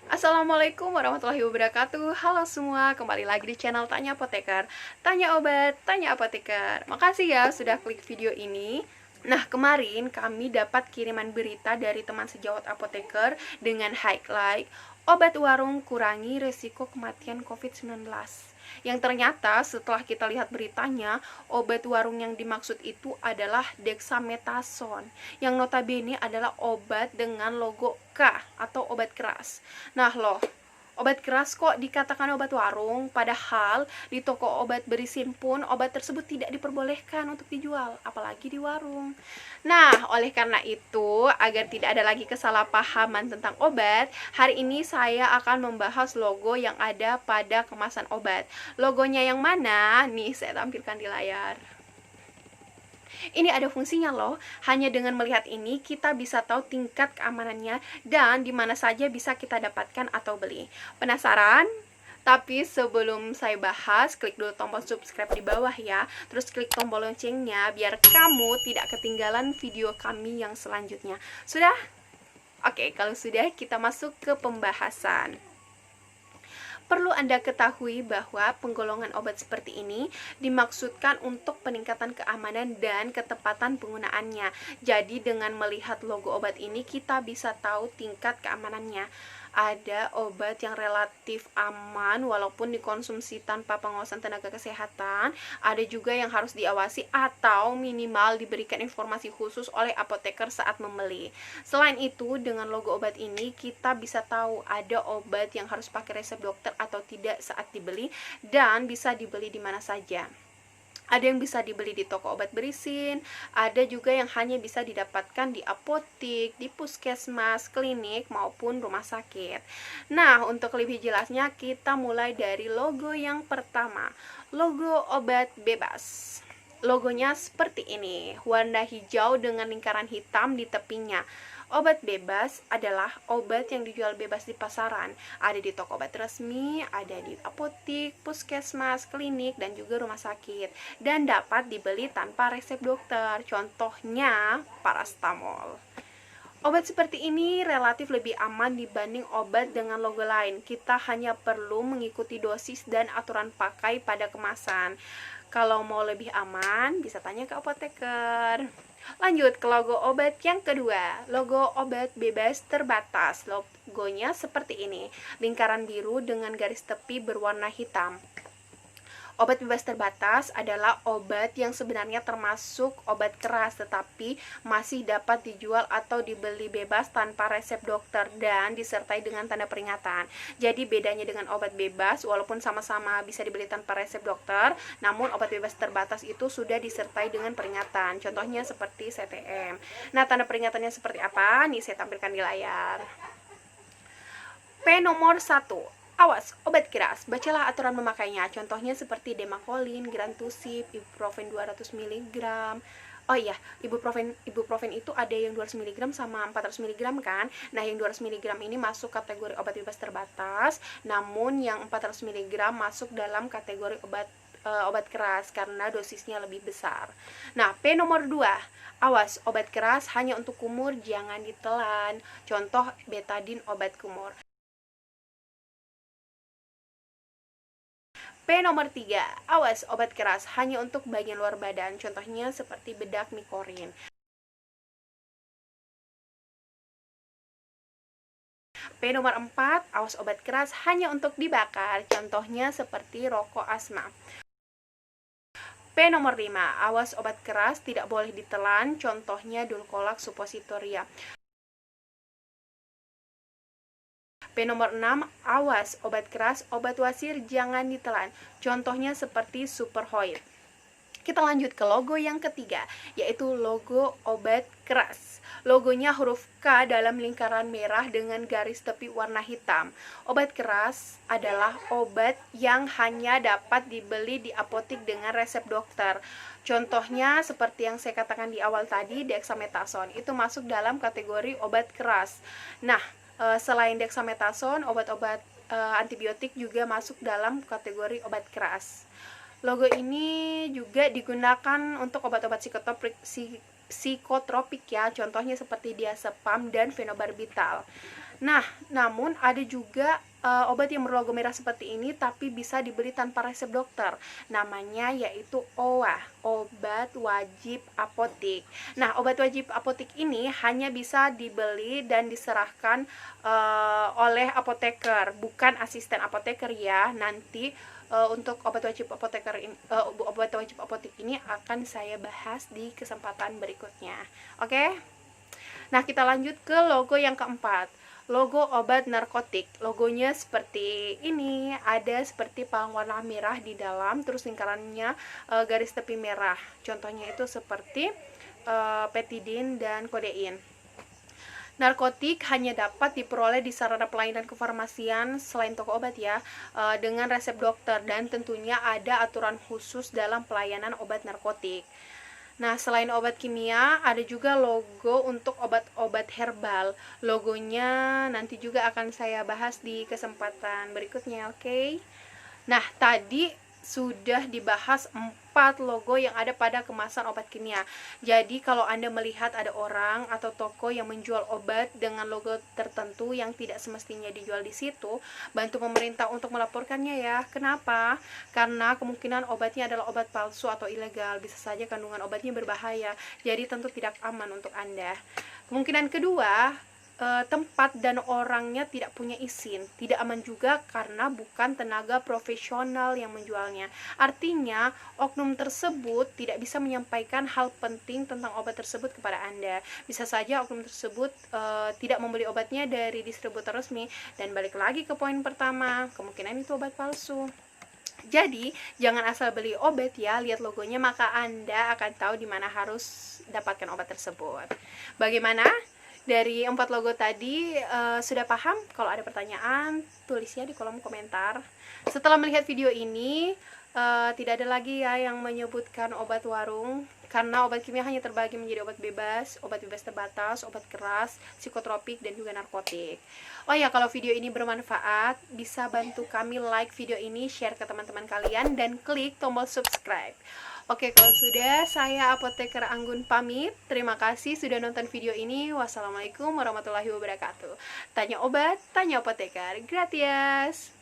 Assalamualaikum warahmatullahi wabarakatuh. Halo semua, kembali lagi di channel Tanya Apoteker. Tanya obat, tanya apoteker. Makasih ya sudah klik video ini. Nah, kemarin kami dapat kiriman berita dari teman sejawat apoteker dengan highlight obat warung kurangi resiko kematian COVID-19. Yang ternyata setelah kita lihat beritanya, obat warung yang dimaksud itu adalah dexamethasone, yang notabene adalah obat dengan logo K atau obat keras. Nah loh, obat keras kok dikatakan obat warung, padahal di toko obat berisin pun obat tersebut tidak diperbolehkan untuk dijual, apalagi di warung. Nah, oleh karena itu, agar tidak ada lagi kesalahpahaman tentang obat, hari ini saya akan membahas logo yang ada pada kemasan obat. Logonya yang mana? Nih, saya tampilkan di layar. Ini ada fungsinya loh. Hanya dengan melihat ini kita bisa tahu tingkat keamanannya dan di mana saja bisa kita dapatkan atau beli. Penasaran? Tapi sebelum saya bahas, klik dulu tombol subscribe di bawah ya. Terus klik tombol loncengnya biar kamu tidak ketinggalan video kami yang selanjutnya. Sudah? Oke, kalau sudah kita masuk ke pembahasan. Perlu Anda ketahui bahwa penggolongan obat seperti ini dimaksudkan untuk peningkatan keamanan dan ketepatan penggunaannya. Jadi dengan melihat logo obat ini kita bisa tahu tingkat keamanannya. Ada obat yang relatif aman walaupun dikonsumsi tanpa pengawasan tenaga kesehatan, ada juga yang harus diawasi atau minimal diberikan informasi khusus oleh apoteker saat membeli. Selain itu, dengan logo obat ini kita bisa tahu ada obat yang harus pakai resep dokter atau tidak saat dibeli dan bisa dibeli di mana saja. Ada yang bisa dibeli di toko obat berisin, ada juga yang hanya bisa didapatkan di apotik, di puskesmas, klinik, maupun rumah sakit. Nah, untuk lebih jelasnya kita mulai dari logo yang pertama, logo obat bebas. Logonya seperti ini, warna hijau dengan lingkaran hitam di tepinya. Obat bebas adalah obat yang dijual bebas di pasaran. Ada di toko obat resmi, ada di apotik, puskesmas, klinik, dan juga rumah sakit. Dan dapat dibeli tanpa resep dokter. Contohnya, paracetamol. Obat seperti ini relatif lebih aman dibanding obat dengan logo lain. Kita hanya perlu mengikuti dosis dan aturan pakai pada kemasan. Kalau mau lebih aman, bisa tanya ke apoteker. Lanjut ke logo obat yang kedua, logo obat bebas terbatas. Logonya seperti ini, lingkaran biru dengan garis tepi berwarna hitam. Obat bebas terbatas adalah obat yang sebenarnya termasuk obat keras tetapi masih dapat dijual atau dibeli bebas tanpa resep dokter dan disertai dengan tanda peringatan. Jadi bedanya dengan obat bebas, walaupun sama-sama bisa dibeli tanpa resep dokter, namun obat bebas terbatas itu sudah disertai dengan peringatan. Contohnya seperti CTM. Nah, tanda peringatannya seperti apa? Nih saya tampilkan di layar. P nomor 1. Awas, obat keras. Bacalah aturan memakainya. Contohnya seperti Demacolin, Grantusib, Ibuprofen 200 mg. Oh iya, ibuprofen itu ada yang 200 mg sama 400 mg kan. Nah, yang 200 mg ini masuk kategori obat bebas terbatas, namun yang 400 mg masuk dalam kategori obat keras karena dosisnya lebih besar. Nah, P nomor 2. Awas, obat keras hanya untuk kumur, jangan ditelan. Contoh betadine obat kumur. P nomor 3. Awas, obat keras hanya untuk bagian luar badan. Contohnya seperti bedak mikorin. P nomor 4. Awas, obat keras hanya untuk dibakar. Contohnya seperti rokok asma. P nomor 5. Awas, obat keras tidak boleh ditelan. Contohnya Dulcolax suppositoria. P nomor 6. Awas, obat keras, obat wasir jangan ditelan. Contohnya seperti Superhoid. Kita lanjut ke logo yang ketiga, yaitu logo obat keras. Logonya huruf K dalam lingkaran merah dengan garis tepi warna hitam. Obat keras adalah obat yang hanya dapat dibeli di apotik dengan resep dokter. Contohnya seperti yang saya katakan di awal tadi, dexamethasone itu masuk dalam kategori obat keras. Nah, selain dexamethasone, obat-obat antibiotik juga masuk dalam kategori obat keras. Logo ini juga digunakan untuk obat-obat psikotropik ya, contohnya seperti diazepam dan fenobarbital. Nah, namun ada juga obat yang berlogo merah seperti ini tapi bisa dibeli tanpa resep dokter. Namanya yaitu OWA, obat wajib apotik. Nah, obat wajib apotik ini hanya bisa dibeli dan diserahkan oleh apoteker, bukan asisten apoteker ya. Nanti untuk obat wajib apoteker ini, obat wajib apotik ini akan saya bahas di kesempatan berikutnya. Oke? Nah, kita lanjut ke logo yang keempat. Logo obat narkotik. Logonya seperti ini, ada seperti palang warna merah di dalam, terus lingkarannya garis tepi merah. Contohnya itu seperti petidin dan kodein. Narkotik hanya dapat diperoleh di sarana pelayanan kefarmasian selain toko obat ya, dengan resep dokter, dan tentunya ada aturan khusus dalam pelayanan obat narkotik. Nah, selain obat kimia, ada juga logo untuk obat-obat herbal. Logonya nanti juga akan saya bahas di kesempatan berikutnya, oke? Nah, tadi sudah dibahas 4 logo yang ada pada kemasan obat kimia. Jadi, kalau Anda melihat ada orang atau toko yang menjual obat dengan logo tertentu yang tidak semestinya dijual di situ, bantu pemerintah untuk melaporkannya ya. Kenapa? Karena kemungkinan obatnya adalah obat palsu atau ilegal. Bisa saja kandungan obatnya berbahaya. Jadi, tentu tidak aman untuk Anda. Kemungkinan kedua, tempat dan orangnya tidak punya izin, tidak aman juga karena bukan tenaga profesional yang menjualnya. Artinya, oknum tersebut tidak bisa menyampaikan hal penting tentang obat tersebut kepada Anda. Bisa saja oknum tersebut tidak membeli obatnya dari distributor resmi, dan balik lagi ke poin pertama, kemungkinan itu obat palsu. Jadi, jangan asal beli obat ya, lihat logonya maka Anda akan tahu di mana harus dapatkan obat tersebut. Bagaimana? Dari 4 logo tadi sudah paham? Kalau ada pertanyaan, tulisnya di kolom komentar. Setelah melihat video ini, tidak ada lagi ya yang menyebutkan obat warung, karena obat kimia hanya terbagi menjadi obat bebas terbatas, obat keras, psikotropik, dan juga narkotik. Oh ya, kalau video ini bermanfaat, bisa bantu kami like video ini, share ke teman-teman kalian, dan klik tombol subscribe. Oke, kalau sudah, saya Apoteker Anggun pamit. Terima kasih sudah nonton video ini. Wassalamualaikum warahmatullahi wabarakatuh. Tanya obat, tanya apoteker. Gracias.